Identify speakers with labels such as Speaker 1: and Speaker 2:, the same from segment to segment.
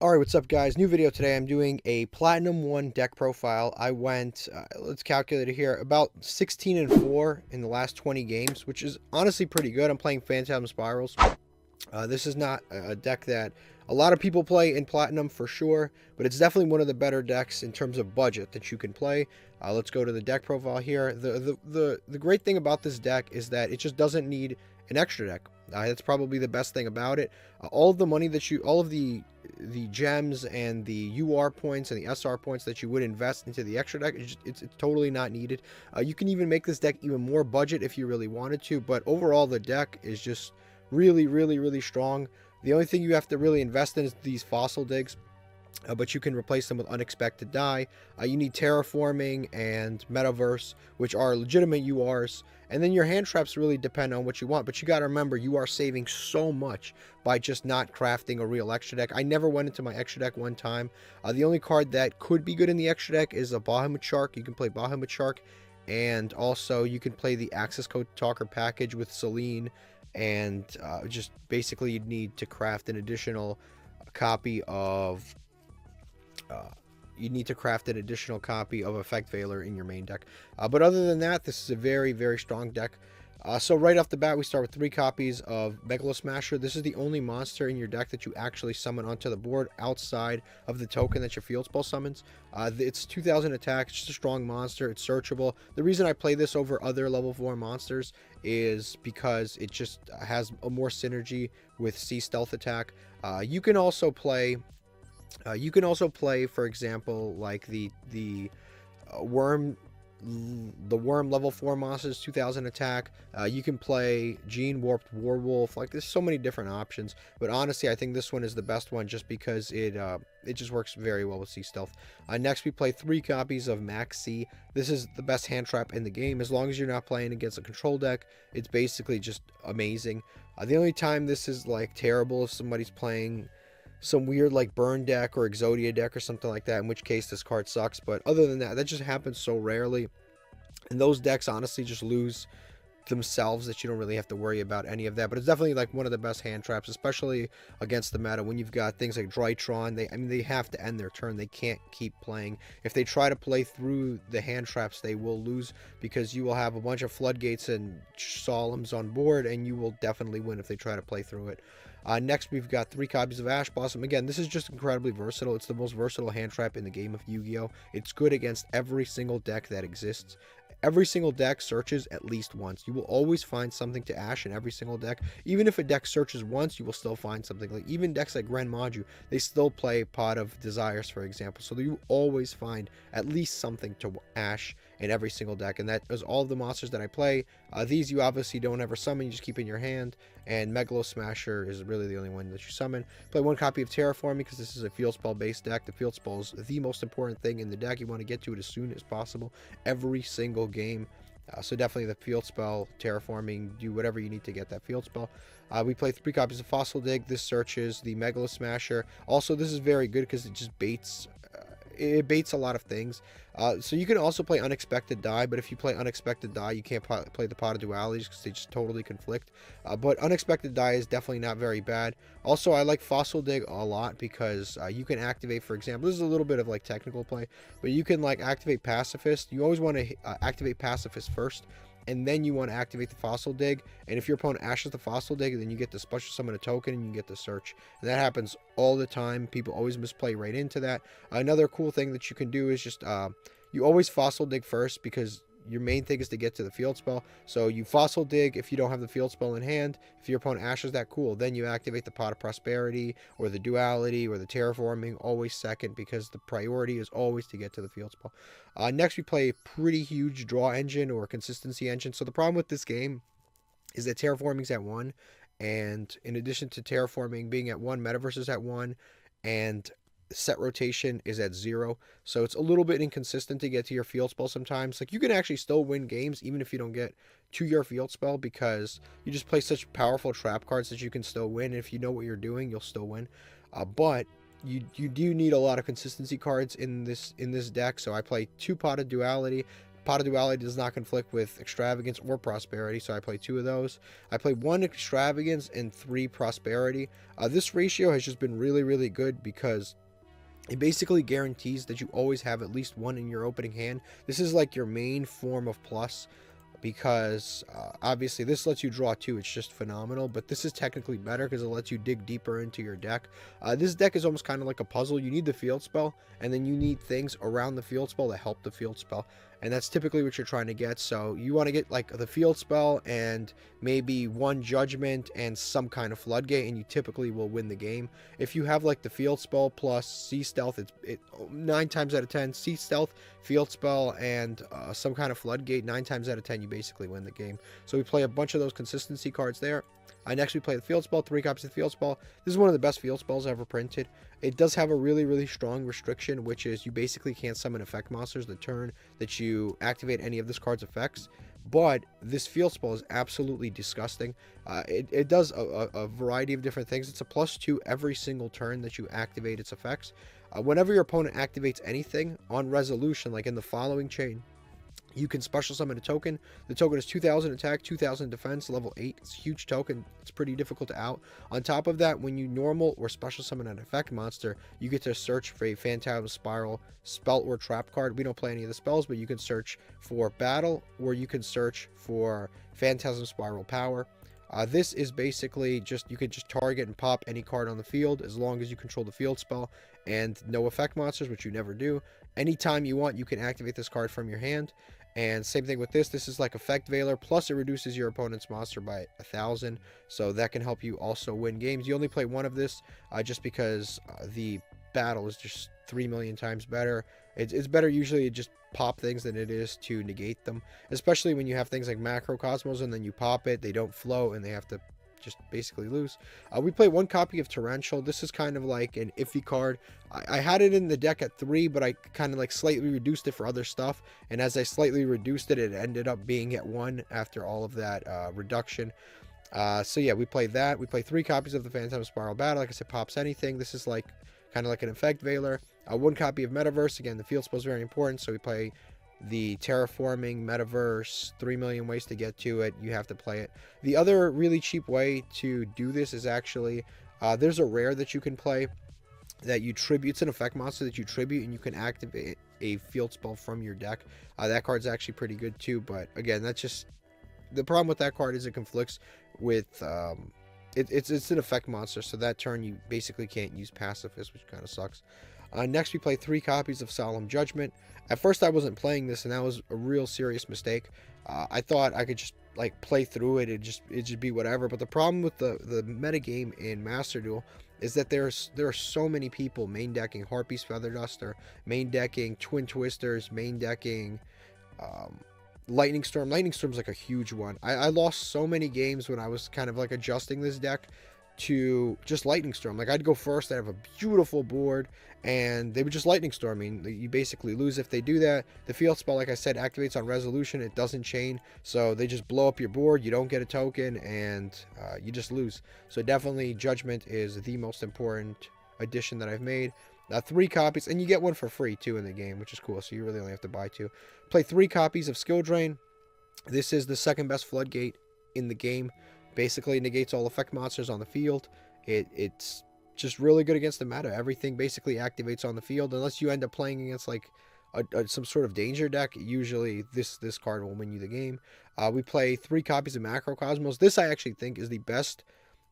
Speaker 1: Alright, what's up guys? New video today. I'm doing a Platinum 1 deck profile. I went, let's calculate it here, about 16 and 4 in the last 20 games, which is honestly pretty good. I'm playing Phantasm Spirals. This is not a deck that a lot of people play in Platinum for sure, but it's definitely one of the better decks in terms of budget that you can play. Let's go to the deck profile here. The great thing about this deck is that it just doesn't need an extra deck. That's probably the best thing about it. All of the money that all of the gems and the UR points and the SR points that you would invest into the extra deck, it's totally not needed. You can even make this deck even more budget if you really wanted to, but overall the deck is just really strong. The only thing you have to really invest in is these fossil digs, but you can replace them with unexpected die. You need terraforming and metaverse, which are legitimate URs, and then your hand traps really depend on what you want. But you got to remember, you are saving so much by just not crafting a real extra deck. I never went into my extra deck one time. The only card that could be good in the extra deck is a Bahamut Shark. You can play Bahamut Shark, and also you can play the Access Code Talker package with Celine, and just basically you'd need to craft an additional copy of Effect Veiler in your main deck. But other than that, this is a very strong deck. So right off the bat, we start with 3 copies of Megalo Smasher. This is the only monster in your deck that you actually summon onto the board outside of the token that your field spell summons. It's 2000 attack, it's just a strong monster, it's searchable. The reason I play this over other level 4 monsters is because it just has a more synergy with C stealth attack. You can also play, for example, like the worm level 4 monsters, 2000 attack. You can play Gene Warped Warwolf. Like, there's so many different options, but honestly I think this one is the best one just because it just works very well with C stealth. Next we play 3 copies of Max C. This is the best hand trap in the game. As long as you're not playing against a control deck, it's basically just amazing. The only time this is like terrible if somebody's playing some weird like burn deck or Exodia deck or something like that, in which case this card sucks. But other than that, that just happens so rarely, and those decks honestly just lose themselves, that you don't really have to worry about any of that. But it's definitely like one of the best hand traps, especially against the meta when you've got things like Drytron. They have to end their turn. They can't keep playing. If they try to play through the hand traps, they will lose, because you will have a bunch of floodgates and solemns on board, and you will definitely win if they try to play through it. Next, we've got 3 copies of Ash Blossom. Again, this is just incredibly versatile. It's the most versatile hand trap in the game of Yu-Gi-Oh! It's good against every single deck that exists. Every single deck searches at least once. You will always find something to Ash in every single deck. Even if a deck searches once, you will still find something. Like, even decks like Grand Maju, they still play Pot of Desires, for example. So you always find at least something to Ash in every single deck. And that is all of the monsters that I play. These you obviously don't ever summon, you just keep in your hand. And Megalo Smasher is really the only one that you summon. Play 1 copy of Terraforming, because this is a field spell based deck. The field spell is the most important thing in the deck. You want to get to it as soon as possible every single game. So definitely the field spell, Terraforming, do whatever you need to get that field spell. We play 3 copies of Fossil Dig. This searches the Megalo Smasher. Also, this is very good because it just baits. It baits a lot of things. So you can also play Unexpected Die, but if you play Unexpected Die, you can't play the Pot of Dualities because they just totally conflict. But Unexpected Die is definitely not very bad. Also, I like Fossil Dig a lot because you can activate, for example, this is a little bit of like technical play, but you can like activate Pacifist. You always want to activate Pacifist first, and then you want to activate the Fossil Dig. And if your opponent ashes the Fossil Dig, then you get to special summon a token and you get to search. And that happens all the time. People always misplay right into that. Another cool thing that you can do is just you always Fossil Dig first, because your main thing is to get to the field spell. So you Fossil Dig if you don't have the field spell in hand. If your opponent ashes that, cool. Then you activate the Pot of Prosperity or the Duality or the Terraforming, always second, because the priority is always to get to the field spell. Next, we play a pretty huge draw engine or consistency engine. So the problem with this game is that Terraforming's at 1, and in addition to Terraforming being at 1, Metaverse is at 1, and set rotation is at 0. So it's a little bit inconsistent to get to your field spell sometimes. Like, you can actually still win games even if you don't get to your field spell, because you just play such powerful trap cards that you can still win. And if you know what you're doing, you'll still win. But you do need a lot of consistency cards in this deck. So I play 2 Pot of Duality. Pot of Duality does not conflict with Extravagance or Prosperity, so I play 2 of those. I play 1 Extravagance and 3 Prosperity. This ratio has just been really, really good because it basically guarantees that you always have at least 1 in your opening hand. This is like your main form of plus, because obviously this lets you draw 2. It's just phenomenal, but this is technically better because it lets you dig deeper into your deck. This deck is almost kind of like a puzzle. You need the field spell, and then you need things around the field spell to help the field spell, and that's typically what you're trying to get. So you want to get like the field spell and maybe 1 judgment and some kind of floodgate, and you typically will win the game. If you have like the field spell plus sea stealth, it 9 times out of 10, sea stealth, field spell, and some kind of floodgate, 9 times out of 10 you basically win the game. So we play a bunch of those consistency cards there. Next we play the field spell, 3 copies of the field spell. This is one of the best field spells ever printed. It does have a really, really strong restriction, which is you basically can't summon effect monsters the turn that you activate any of this card's effects. But this field spell is absolutely disgusting. It does a variety of different things. It's a +2 every single turn that you activate its effects. Whenever your opponent activates anything on resolution, like in the following chain, you can special summon a token. The token is 2,000 attack, 2,000 defense, level 8. It's a huge token. It's pretty difficult to out. On top of that, when you normal or special summon an effect monster, you get to search for a Phantasm Spiral spell or trap card. We don't play any of the spells, but you can search for battle, or you can search for Phantasm Spiral power. This is basically just, you can just target and pop any card on the field as long as you control the field spell and no effect monsters, which you never do. Anytime you want, you can activate this card from your hand. And same thing with this. This is like Effect Veiler, plus it reduces your opponent's monster by 1,000, so that can help you also win games. You only play 1 of this just because the battle is just 3 million times better. It's better usually to just pop things than it is to negate them, especially when you have things like Macrocosmos and then you pop it, they don't flow, and they have to just basically lose. We play 1 copy of Torrential. This is kind of like an iffy card. I had it in the deck at 3, but I kind of like slightly reduced it for other stuff, and as I slightly reduced it, it ended up being at 1 after all of that reduction. So yeah, we play that. We play 3 copies of the Phantasm Spiral Battle. Like I said, pops anything. This is like kind of like an Effect Veiler. 1 copy of Metaverse. Again, the field spell is very important, so we play the Terraforming Metaverse. 3 million ways to get to it. You have to play it. The other really cheap way to do this is actually there's a rare that you can play that you tribute. It's an effect monster that you tribute, and you can activate a field spell from your deck. That card's actually pretty good too, but again, that's just the problem with that card is it conflicts with it's an effect monster, so that turn you basically can't use pacifist, which kind of sucks. Next we play 3 copies of Solemn Judgment. At first I wasn't playing this, and that was a real serious mistake. I thought I could just like play through it, it'd just be whatever. But the problem with the metagame in Master Duel is that there are so many people main decking Harpy's Feather Duster, main decking Twin Twisters, main decking Lightning Storm. Lightning Storm's like a huge one. I lost so many games when I was kind of like adjusting this deck to just Lightning Storm. Like I'd go first, I'd have a beautiful board, and they would just Lightning Storm. I mean, you basically lose if they do that. The field spell, like I said, activates on resolution. It doesn't chain, so they just blow up your board. You don't get a token, and you just lose. So definitely Judgment is the most important addition that I've made. 3 copies, and you get 1 for free too in the game, which is cool, so you really only have to buy 2. Play 3 copies of Skill Drain. This is the second best floodgate in the game. Basically negates all effect monsters on the field. It's just really good against the meta. Everything basically activates on the field, unless you end up playing against like some sort of danger deck. Usually this card will win you the game. We play 3 copies of Macrocosmos. This I actually think is the best.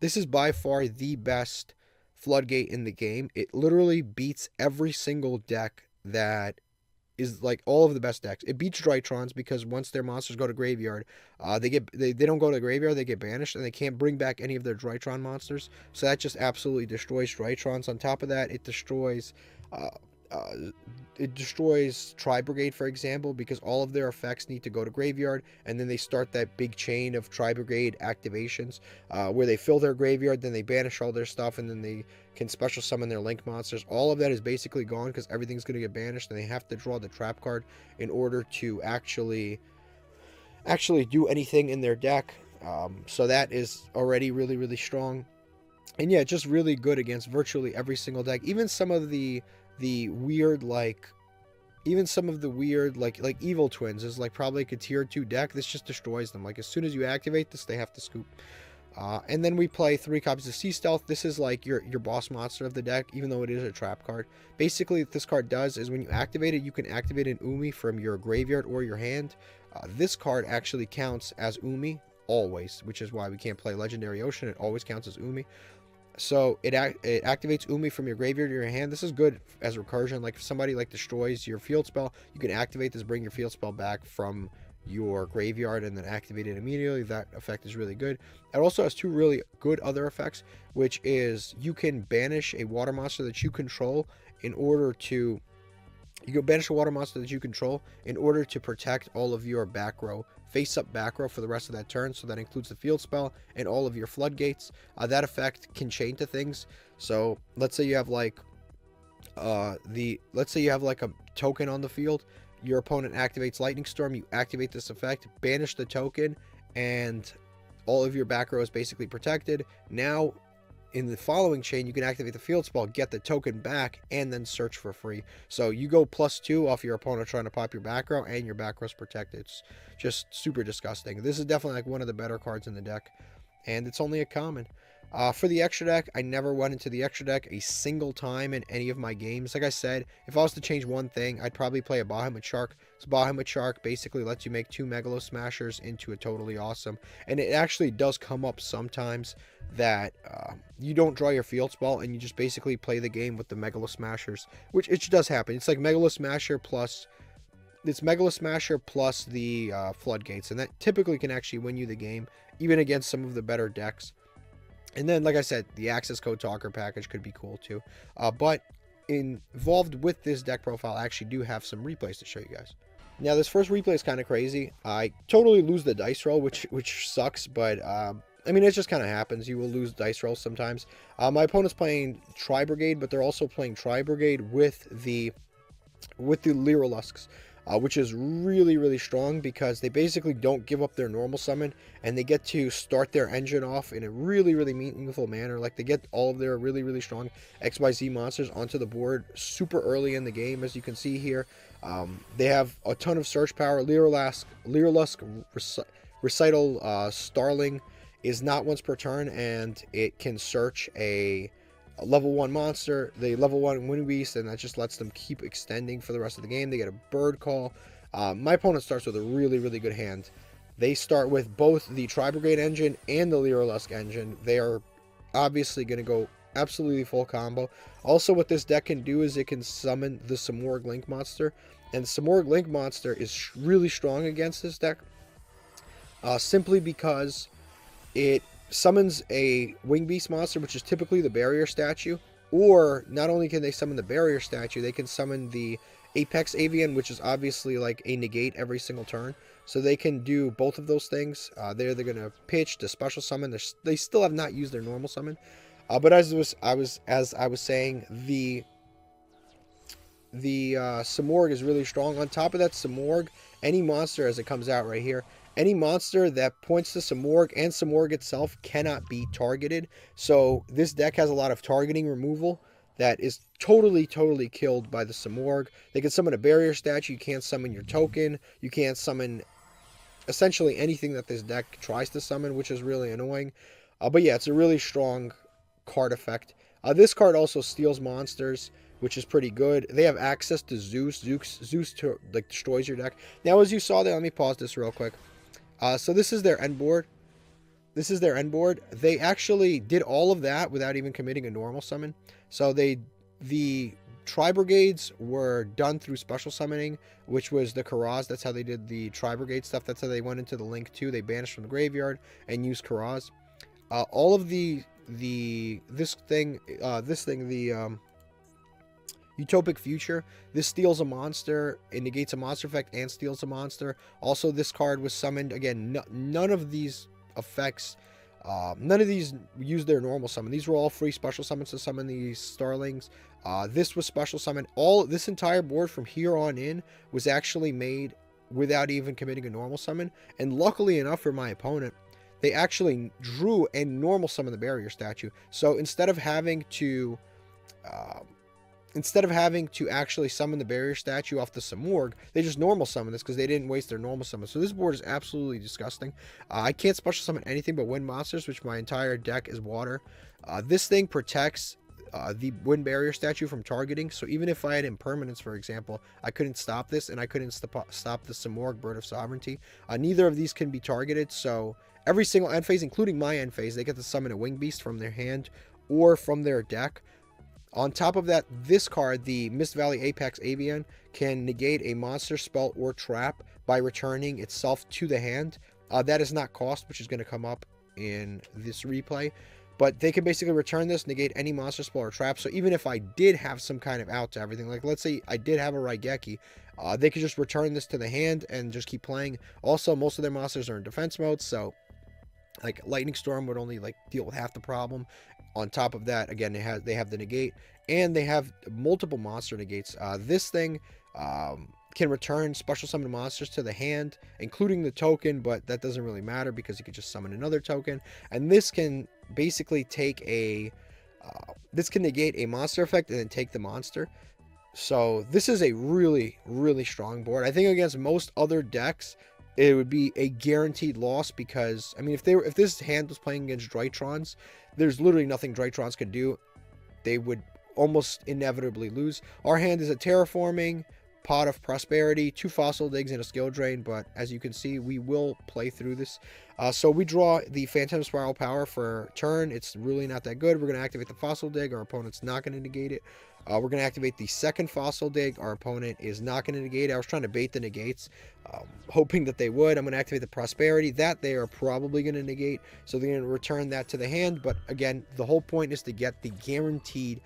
Speaker 1: This is by far the best floodgate in the game. It literally beats every single deck that is like all of the best decks. It beats Drytrons because once their monsters go to graveyard, they don't go to graveyard, they get banished, and they can't bring back any of their Drytron monsters. So that just absolutely destroys Drytrons. On top of that, it destroys Tri-Brigade, for example, because all of their effects need to go to graveyard, and then they start that big chain of Tri-Brigade activations where they fill their graveyard, then they banish all their stuff, and then they can special summon their link monsters. All of that is basically gone because everything's going to get banished, and they have to draw the trap card in order to actually do anything in their deck. So that is already really, really strong. And yeah, just really good against virtually every single deck. Even some of the weird, like, Even some of the weird, like Evil Twins is like probably like a tier 2 deck. This just destroys them. Like as soon as you activate this, they have to scoop. And then we play 3 copies of Sea Stealth. This is like your boss monster of the deck, even though it is a trap card. Basically, what this card does is when you activate it, you can activate an Umi from your graveyard or your hand. This card actually counts as Umi always, which is why we can't play Legendary Ocean. It always counts as Umi. So it activates Umi from your graveyard or your hand. This is good as recursion. Like if somebody like destroys your field spell, you can activate this, bring your field spell back from your graveyard and then activate it immediately. That effect is really good. It also has 2 really good other effects, which is you can banish a water monster that you control in order to banish a water monster that you control in order to protect all of your back row, face up back row for the rest of that turn. So that includes the field spell and all of your floodgates. That effect can chain to things. So let's say you have like let's say you have like a token on the field. Your opponent activates Lightning Storm, you activate this effect, banish the token, and all of your back row is basically protected. Now, in the following chain, you can activate the field spell, get the token back, and then search for free. So you go +2 off your opponent trying to pop your back row, and your back row's protected. It's just super disgusting. This is definitely like one of the better cards in the deck, and it's only a common. For the extra deck, I never went into the extra deck a single time in any of my games. Like I said, if I was to change one thing, I'd probably play a Bahamut Shark. So Bahamut Shark basically lets you make 2 Megalo Smashers into a totally awesome. And it actually does come up sometimes that you don't draw your field spell and you just basically play the game with the Megalo Smashers, which it does happen. It's like Megalo Smasher plus... It's Megalo Smasher plus the Floodgates, and that typically can actually win you the game, even against some of the better decks. And then, like I said, the Access Code Talker package could be cool too. But involved with this deck profile, I actually do have some replays to show you guys. Now, this first replay is kind of crazy. I totally lose the dice roll, which sucks, but I mean, it just kind of happens. You will lose dice rolls sometimes. My opponent's playing Tri-Brigade, but they're also playing Tri-Brigade with the Lyrilusks. Which is really, really strong because they basically don't give up their normal summon and they get to start their engine off in a really, really meaningful manner. Like they get all of their really, really strong XYZ monsters onto the board super early in the game, as you can see here. They have a ton of search power. Lyrilusk Recital Starling is not once per turn, and it can search a level 1 monster, the level 1 Wind Beast, and that just lets them keep extending for the rest of the game. They get a Bird Call. My opponent starts with a really, really good hand. They start with both the Tri-Brigade engine and the Lyrilusk engine. They are obviously going to go absolutely full combo. Also, what this deck can do is it can summon the Samorg Link monster, and the Samorg Link monster is really strong against this deck, simply because it summons a Wing Beast monster, which is typically the barrier statue, or not only can they summon the barrier statue, they can summon the Apex Avian, which is obviously like a negate every single turn. So they can do both of those things. They're going to pitch to special summon. They still have not used their normal summon, but as I was saying, the Samorg is really strong. On top of that Samorg, any monster as it comes out right here, any monster that points to Samorg and Samorg itself cannot be targeted. So this deck has a lot of targeting removal that is totally killed by the Samorg. They can summon a barrier statue. You can't summon your token. You can't summon essentially anything that this deck tries to summon, which is really annoying. But yeah, it's a really strong card effect. This card also steals monsters, which is pretty good. They have access to Zeus. Zeus like destroys your deck. Now, as you saw there, let me pause this real quick. So this is their end board. This is their end board. They actually did all of that without even committing a normal summon. So the Tri-Brigades were done through special summoning, which was the Karaz. That's how they did the Tri-Brigade stuff. That's how they went into the Link 2. They banished from the graveyard and used Karaz. All of the Utopic Future, this steals a monster, it negates a monster effect and steals a monster. Also, this card was summoned, again, none of these effects, none of these use their normal summon. These were all free special summons to summon these Starlings. This was special summon. This entire board from here on in was actually made without even committing a normal summon. And luckily enough for my opponent, they actually drew and normal summon the barrier statue. So instead of having to instead of having to actually summon the barrier statue off the Samorg, they just normal summon this because they didn't waste their normal summon. So this board is absolutely disgusting. I can't special summon anything but wind monsters, which my entire deck is water. This thing protects the wind barrier statue from targeting. So even if I had impermanence, for example, I couldn't stop this, and I couldn't stop the Samorg Bird of Sovereignty. Neither of these can be targeted. So every single end phase, including my end phase, they get to summon a wing beast from their hand or from their deck. On top of that, this card, the Mist Valley Apex Avian, can negate a monster, spell, or trap by returning itself to the hand. That is not cost, which is going to come up in this replay. But they can basically return this, negate any monster, spell, or trap. So even if I did have some kind of out to everything, like let's say I did have a Raigeki, they could just return this to the hand and just keep playing. Also, most of their monsters are in defense mode, so like Lightning Storm would only like deal with half the problem. On top of that, again, they have the negate, and they have multiple monster negates. This thing can return special summon monsters to the hand, including the token, but that doesn't really matter because you could just summon another token. And this can basically take a this can negate a monster effect and then take the monster. So this is a really, really strong board. I think against most other decks, it would be a guaranteed loss because, I mean, if this hand was playing against Drytrons, there's literally nothing Drytrons could do. They would almost inevitably lose. Our hand is a Terraforming, Pot of Prosperity, 2 Fossil Digs, and a Skill Drain, but as you can see, we will play through this. So we draw the Phantom Spiral Power for turn. It's really not that good. We're going to activate the Fossil Dig. Our opponent's not going to negate it. We're going to activate the second Fossil Dig. Our opponent is not going to negate it. I was trying to bait the negates, hoping that they would. I'm going to activate the Prosperity. That they are probably going to negate, so they're going to return that to the hand. But again, the whole point is to get the guaranteed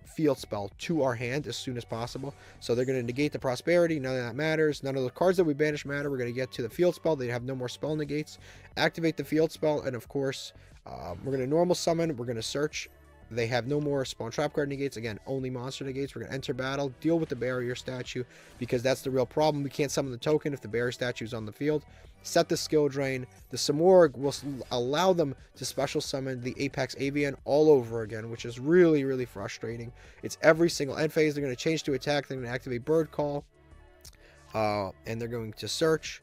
Speaker 1: field spell to our hand as soon as possible. So they're going to negate the Prosperity. None of that matters. None of the cards that we banish matter. We're going to get to the field spell. They have no more spell negates. Activate the field spell, and of course, we're going to normal summon. We're going to search. They have no more spawn trap card negates. Again, only monster negates. We're going to enter battle, deal with the barrier statue, because that's the real problem. We can't summon the token if the barrier statue is on the field. Set the skill drain. The Samorg will allow them to special summon the Apex Avian all over again, which is really, really frustrating. It's every single end phase. They're going to change to attack. They're going to activate Bird Call, and they're going to search.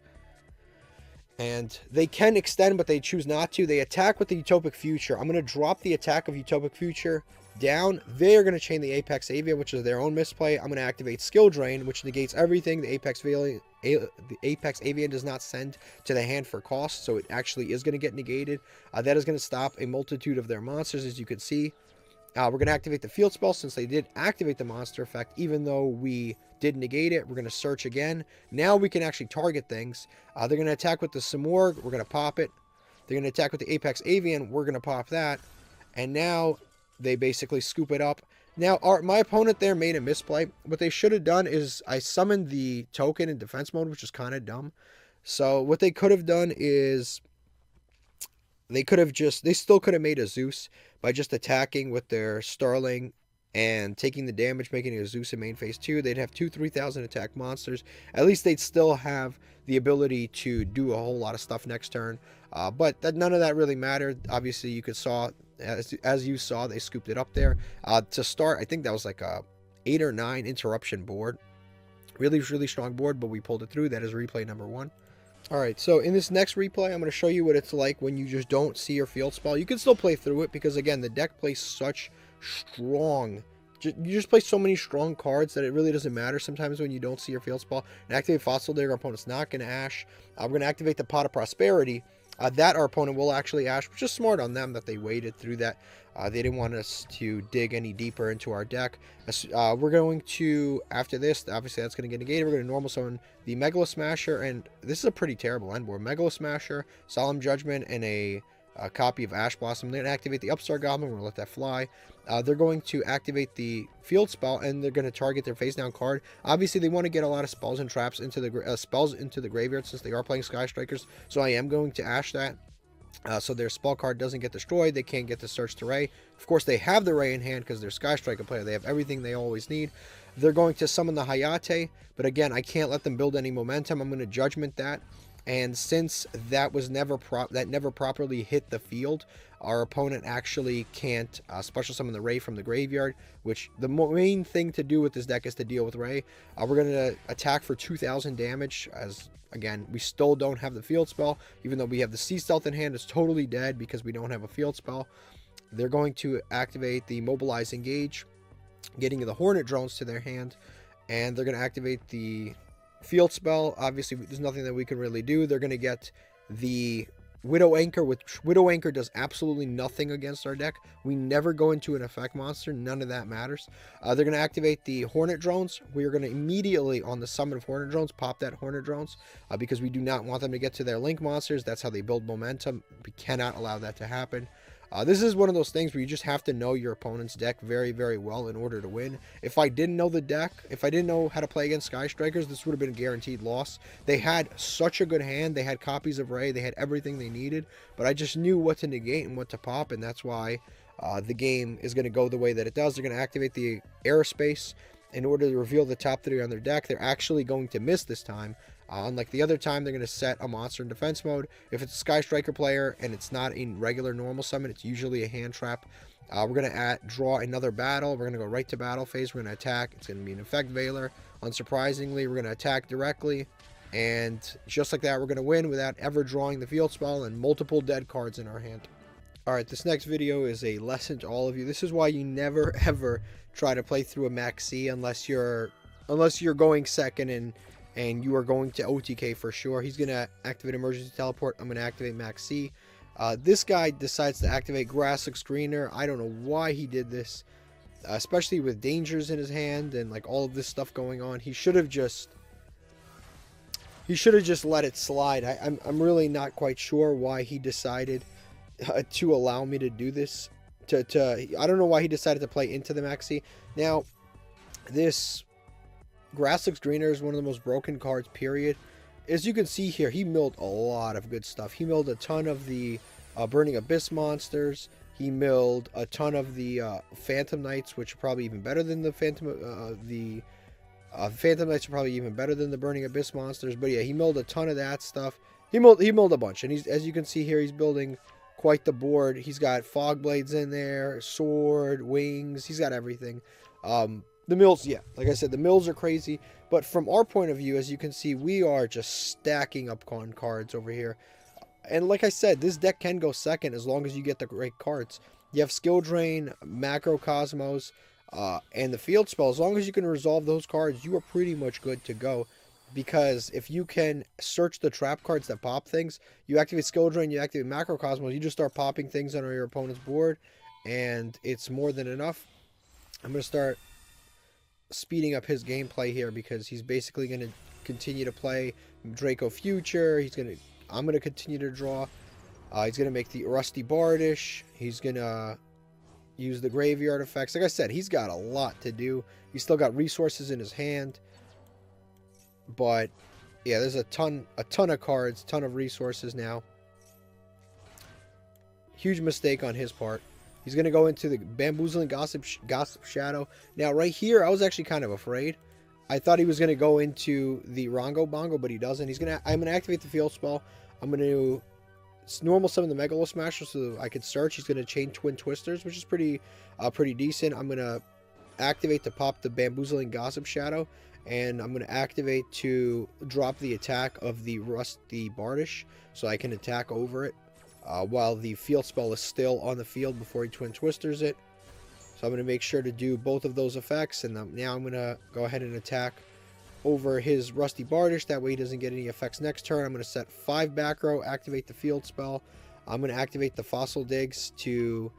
Speaker 1: And they can extend, but they choose not to. They attack with the Utopic Future. I'm going to drop the attack of Utopic Future down. They are going to chain the Apex Avian, which is their own misplay. I'm going to activate Skill Drain, which negates everything the Apex Avian does not send to the hand for cost, so it actually is going to get negated. That is going to stop a multitude of their monsters, as you can see. We're going to activate the field spell since they did activate the monster effect, even though we did negate it. We're going to search again. Now we can actually target things. They're going to attack with the Samorg. We're going to pop it. They're going to attack with the Apex Avian. We're going to pop that. And now they basically scoop it up. Now, my opponent there made a misplay. What they should have done is I summoned the token in defense mode, which is kind of dumb. So what they could have done is they still could have made a Zeus by just attacking with their Starling and taking the damage, making it a Zeus in main phase 2. They'd have 2 3,000 attack monsters. At least they'd still have the ability to do a whole lot of stuff next turn. But none of that really mattered. Obviously, you could saw, as you saw, they scooped it up there. To start, I think that was like a 8 or 9 interruption board. Really, really strong board, but we pulled it through. That is replay number 1. Alright, so in this next replay, I'm going to show you what it's like when you just don't see your field spell. You can still play through it because, again, the deck plays such strong... You just play so many strong cards that it really doesn't matter sometimes when you don't see your field spell. And activate Fossil Digger, our opponent's not going to Ash. We're going to activate the Pot of Prosperity. That our opponent will actually Ash, which is smart on them that they waited through that. They didn't want us to dig any deeper into our deck. We're going to, after this, obviously that's going to get negated. We're going to normal summon the Megalo Smasher, and this is a pretty terrible end board. Megalo Smasher, Solemn Judgment, and a copy of Ash Blossom. They're going to activate the Upstart Goblin. We're going to let that fly. They're going to activate the field spell, and they're going to target their face down card. Obviously, they want to get a lot of spells and traps into the graveyard since they are playing Sky Strikers. So I am going to Ash that. So their spell card doesn't get destroyed. They can't get the Search to Ray. Of course, they have the Ray in hand because they're Sky Striker player. They have everything they always need. They're going to summon the Hayate, but again, I can't let them build any momentum. I'm going to Judgment that. And since that was never properly hit the field, our opponent actually can't special summon the Ray from the graveyard, which the main thing to do with this deck is to deal with Ray. We're going to attack for 2,000 damage, as again, we still don't have the field spell. Even though we have the Sea Stealth in hand, it's totally dead because we don't have a field spell. They're going to activate the Mobilize Engage, getting the Hornet Drones to their hand, and they're going to activate the field spell. Obviously, there's nothing that we can really do. They're going to get the Widow Anchor, which Widow Anchor does absolutely nothing against our deck. We never go into an effect monster. None of that matters. They're going to activate the Hornet Drones. We are going to immediately, on the summon of Hornet Drones, pop that Hornet Drones because we do not want them to get to their Link monsters. That's how they build momentum. We cannot allow that to happen. This is one of those things where you just have to know your opponent's deck very, very well in order to win. If I didn't know the deck, if I didn't know how to play against Sky Strikers, this would have been a guaranteed loss. They had such a good hand. They had copies of Ray. They had everything they needed. But I just knew what to negate and what to pop, and that's why the game is going to go the way that it does. They're going to activate the Aerospace in order to reveal the top 3 on their deck. They're actually going to miss this time. Unlike the other time, they're going to set a monster in defense mode. If it's a Sky Striker player and it's not a regular normal summon, it's usually a hand trap. We're going to draw another battle. We're going to go right to battle phase. We're going to attack. It's going to be an Effect Veiler. Unsurprisingly, we're going to attack directly. And just like that, we're going to win without ever drawing the field spell and multiple dead cards in our hand. Alright, this next video is a lesson to all of you. This is why you never ever try to play through a Maxi unless you're going second and you are going to OTK for sure. He's going to activate Emergency Teleport. I'm going to activate Max C. This guy decides to activate Grass Looks Greener. I don't know why he did this, especially with dangers in his hand and like all of this stuff going on. He should have just let it slide. I'm really not quite sure why he decided to allow me to do this. I don't know why he decided to play into the Maxi. Now, this Grass Looks Greener is one of the most broken cards, period. As you can see here, he milled a lot of good stuff. He milled a ton of the Burning Abyss monsters. He milled a ton of the Phantom Knights, which are probably even better than the Phantom Knights are probably even better than the Burning Abyss monsters. But yeah, he milled a ton of that stuff. He milled a bunch, and he's, as you can see here, he's building quite the board. He's got Fog Blades in there, sword, wings. He's got everything. The mills, yeah, like I said, the mills are crazy. But from our point of view, as you can see, we are just stacking up con cards over here. And like I said, this deck can go second as long as you get the great cards. You have Skill Drain, Macrocosmos, and the Field Spell. As long as you can resolve those cards, you are pretty much good to go. Because if you can search the trap cards that pop things, you activate Skill Drain, you activate Macrocosmos, you just start popping things on your opponent's board, and it's more than enough. I'm going to start speeding up his gameplay here because he's basically going to continue to play Draco Future. I'm going to continue to draw. He's going to make the Rusty Bardish. He's going to use the graveyard effects. Like I said, he's got a lot to do. He's still got resources in his hand. But yeah, there's a ton of cards, ton of resources now. Huge mistake on his part. He's going to go into the Bamboozling Gossip Shadow. Now, right here, I was actually kind of afraid. I thought he was going to go into the Rongo Bongo, but he doesn't. I'm going to activate the Field Spell. I'm going to normal summon the Megalo Smasher so I could search. He's going to chain Twin Twisters, which is pretty decent. I'm going to activate to pop the Bamboozling Gossip Shadow. And I'm going to activate to drop the attack of the Rusty Bardish so I can attack over it. While the field spell is still on the field before he Twin Twisters it. So I'm going to make sure to do both of those effects. And now I'm going to go ahead and attack over his Rusty Bardish. That way he doesn't get any effects next turn. I'm going to set 5 back row, activate the field spell. I'm going to activate the Fossil Digs to,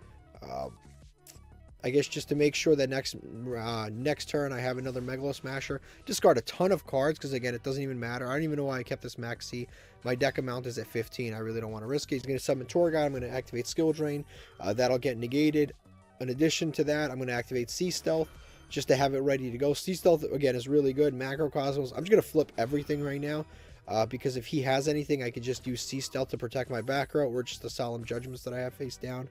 Speaker 1: I guess, just to make sure that next turn I have another Megalo Smasher. Discard a ton of cards because, again, it doesn't even matter. I don't even know why I kept this Maxi. My deck amount is at 15. I really don't want to risk it. He's going to summon Torgon. I'm going to activate Skill Drain. That'll get negated. In addition to that, I'm going to activate Sea Stealth just to have it ready to go. Sea Stealth, again, is really good. Macrocosmos. I'm just going to flip everything right now because if he has anything, I could just use Sea Stealth to protect my back row or just the Solemn Judgments that I have face down.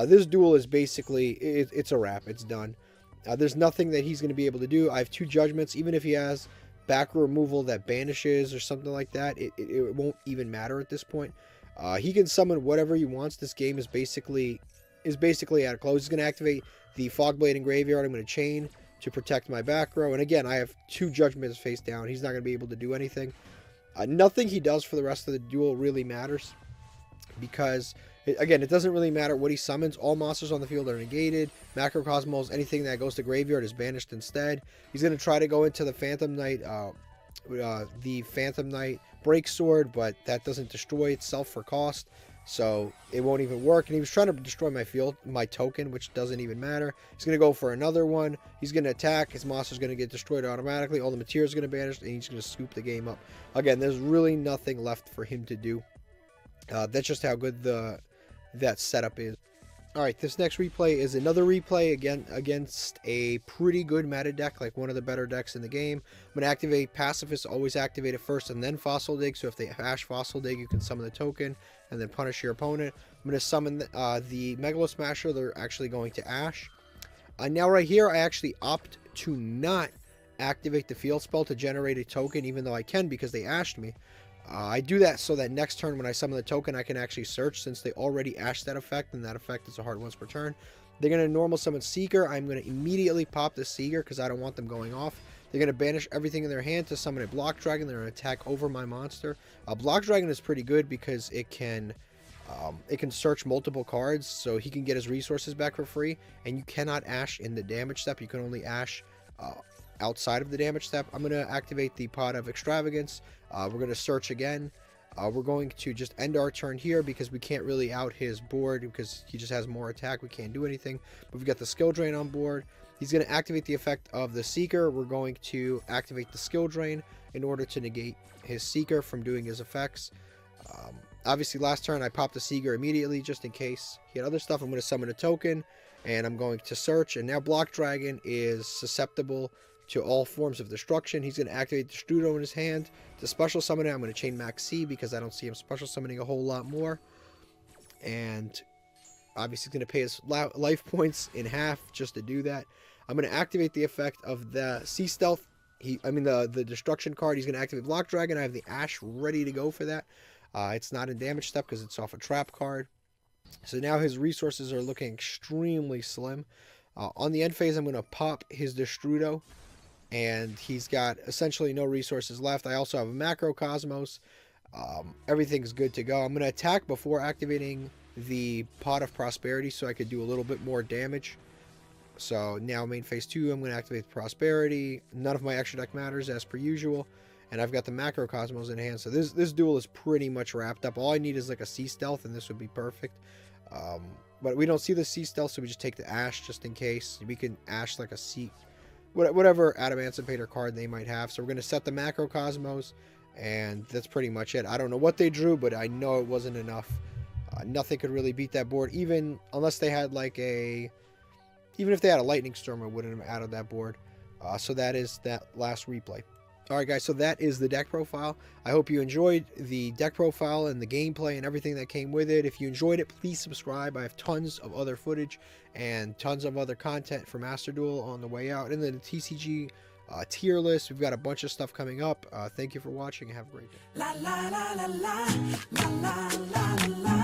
Speaker 1: This duel is basically, it's a wrap. It's done. There's nothing that he's going to be able to do. I have 2 Judgments. Even if he has back row removal that banishes or something like that, it won't even matter at this point. He can summon whatever he wants. This game is basically at a close. He's going to activate the Fogblade in Graveyard. I'm going to chain to protect my back row. And again, I have 2 Judgments face down. He's not going to be able to do anything. Nothing he does for the rest of the duel really matters, because, again, it doesn't really matter what he summons. All monsters on the field are negated. Macrocosmos, anything that goes to Graveyard is banished instead. He's going to try to go into the Phantom Knight, Break Sword, but that doesn't destroy itself for cost, so it won't even work. And he was trying to destroy my token, which doesn't even matter. He's going to go for another one. He's going to attack. His monster's going to get destroyed automatically. All the materials are going to banish, and he's going to scoop the game up. Again, there's really nothing left for him to do. That's just how good that setup is. Alright, this next replay is another replay again against a pretty good meta deck, like one of the better decks in the game. I'm going to activate Pacifist, always activate it first and then Fossil Dig, so if they Ash Fossil Dig, you can summon the token and then punish your opponent. I'm going to summon the Megalo Smasher. They're actually going to Ash. Now right here, I actually opt to not activate the field spell to generate a token, even though I can because they Ashed me. I do that so that next turn when I summon the token, I can actually search, since they already ashed that effect, and that effect is a hard once per turn. They're going to normal summon Seeker. I'm going to immediately pop the Seeker because I don't want them going off. They're going to banish everything in their hand to summon a Block Dragon. They're going to attack over my monster. Block Dragon is pretty good because it can search multiple cards, so he can get his resources back for free, and you cannot ash in the damage step. You can only ash outside of the damage step. I'm going to activate the Pot of Extravagance. We're going to search again. We're going to just end our turn here because we can't really out his board because he just has more attack. We can't do anything. But we've got the Skill Drain on board. He's going to activate the effect of the Seeker. We're going to activate the Skill Drain in order to negate his Seeker from doing his effects. Obviously, last turn I popped the Seeker immediately just in case he had other stuff. I'm going to summon a token, and I'm going to search. And now Block Dragon is susceptible to all forms of destruction. He's going to activate the Strudo in his hand to special summon it. I'm going to chain Max C because I don't see him special summoning a whole lot more. And obviously he's going to pay his life points in half just to do that. I'm going to activate the effect of the Sea Stealth. The destruction card. He's going to activate Block Dragon. I have the Ash ready to go for that. It's not in damage step because it's off a trap card. So now his resources are looking extremely slim. On the end phase, I'm going to pop his Destrudo, and he's got essentially no resources left. I also have a Macrocosmos. Everything's good to go. I'm going to attack before activating the Pot of Prosperity so I could do a little bit more damage. So now main phase 2, I'm going to activate Prosperity. None of my extra deck matters as per usual. And I've got the Macrocosmos in hand. So this duel is pretty much wrapped up. All I need is like a Sea Stealth, and this would be perfect. But we don't see the Sea Stealth, so we just take the Ash just in case. We can Ash like a Sea... whatever Adamantipator card they might have. So we're going to set the Macrocosmos, and that's pretty much it. I don't know what they drew, but I know it wasn't enough. Nothing could really beat that board, even if they had a Lightning Storm, I wouldn't have added that board. So that is that last replay. Alright guys, so that is the deck profile. I hope you enjoyed the deck profile and the gameplay and everything that came with it. If you enjoyed it, please subscribe. I have tons of other footage and tons of other content for Master Duel on the way out. And then the TCG tier list. We've got a bunch of stuff coming up. Thank you for watching and have a great day.